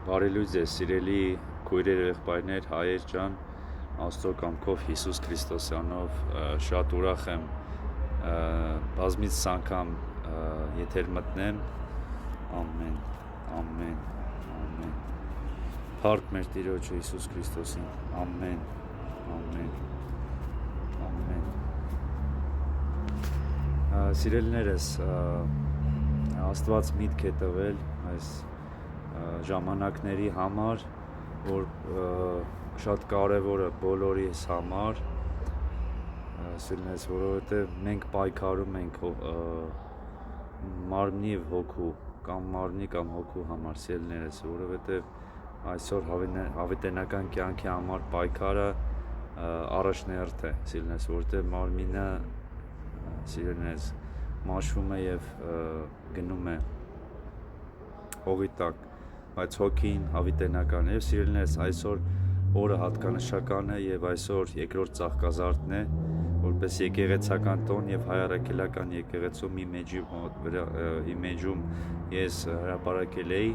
Բարելույթ ձեզ, սիրելի քույրեր ու եղբայրներ, հայեր ջան, Աստծո կամքով Հիսուս Քրիստոսյանով շատ ուրախ եմ բազմից անգամ եթեր մտնեմ։ Ամեն, ամեն, ամեն։ Փառք մեր Տիրոջը Հիսուս Քրիստոսին։ Ամեն, ամեն, ամեն։ Սիրելիներս, Աստված միտք է տվել այս ժամանակների համար, որ շատ կարևոր է բոլորիս համար, որովհետև մենք պայքարում ենք մարմնի և հոգու կամ մարմնի կամ հոգու համար, սիրելիներս, որովհետև այսօր հավիտենական կյանքի համար պայքարը առաջնահերթ է, սիրելիներս, որովհետև մարմինը, սիրելիներս, մաշվում է և գնում է հողի տակ, բայց հոգին հավիտենական է։ Եվ սիրելիներս, այսօր օրը հատկանշական է եւ այսօր երկրորդ ծաղկազարդն է, որպես եկեղեցական տոն եւ հայ առաքելական եկեղեցու իմեջում ես հրապարակել էի,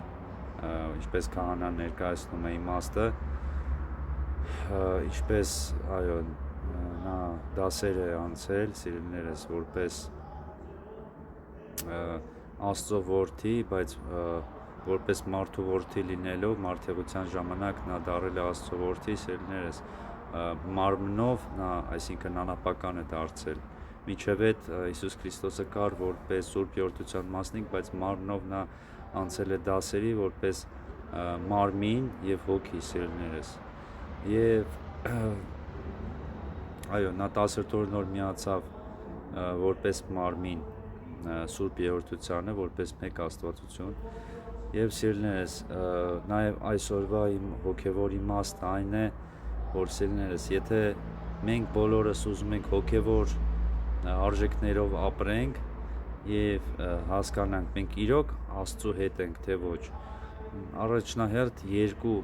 ինչպես քահանան ներկայացնում է իմաստը, ինչպես այո նա դասեր է անցել, սիրելիներս, որպես Աստծո որդի, բայց որպես մարդու որդի լինելով մարդեղության ժամանակ նա դառել է Աստծո որդի, սիրելիներս, մարմնով նա, այսինքն անապական է դարձել, մինչև այդ Հիսուս Քրիստոսը կար որպես Սուրբ Եորդության մասնիկ, բայց մարմնով նա անցել է դասերի որպես մարմին և հոգի, սիրելիներս, և այո, նա 10 օրնոր միացավ որպես մարմին Սուրբ Եորդությանը, որպես մեկ Աստվածություն, և սիրելիներս, նաև այսօրվա իմ հոգևոր իմաստը այն է, որ սիրելիներս, եթե մենք բոլորս ուզում ենք հոգևոր արժեքներով ապրենք և հասկանանք, մենք իրոք Աստծու հետ ենք, թե ոչ, առաջնահերթ երկու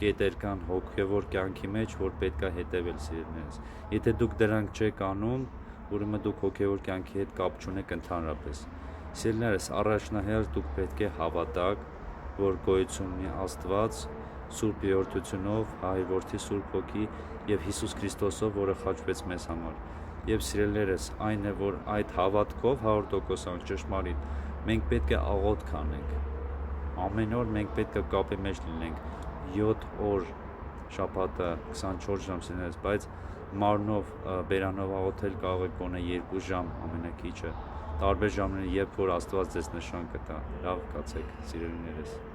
կետեր կան հոգևոր կյանքի մեջ, որ պետք է հետևել, սիրելիներս, եթե դուք դրանք չեք անում, ուրեմն դուք հոգևոր կյանքի հետ կապ չունեք ընդհանրապես, սիրելիներս, առաջնահերթ դուք պետք է հավատաք, որ գոյություն ունի Աստված Սուրբ Եորդությունով, Հայր Որդի Սուրբ Հոգի և Հիսուս Քրիստոսով, որը խաչվեց մեզ համար, և սիրելիներս, այն է, որ այդ հավատքով 100% ճշմարիտ, մենք պետք է աղոթք անենք, ամեն օր մենք պետք է կապի մեջ լինենք, 7 օր շաբաթը 24 ժամ, սիրելիներս, բայց մարմնով, բերանով աղոթել կարող եք գոնե 2 ժամ ամենաքիչը, տարբեր ժամներ, երբ որ Աստված ձեզ նշան կտա, լավ կացեք, սիրելիներս։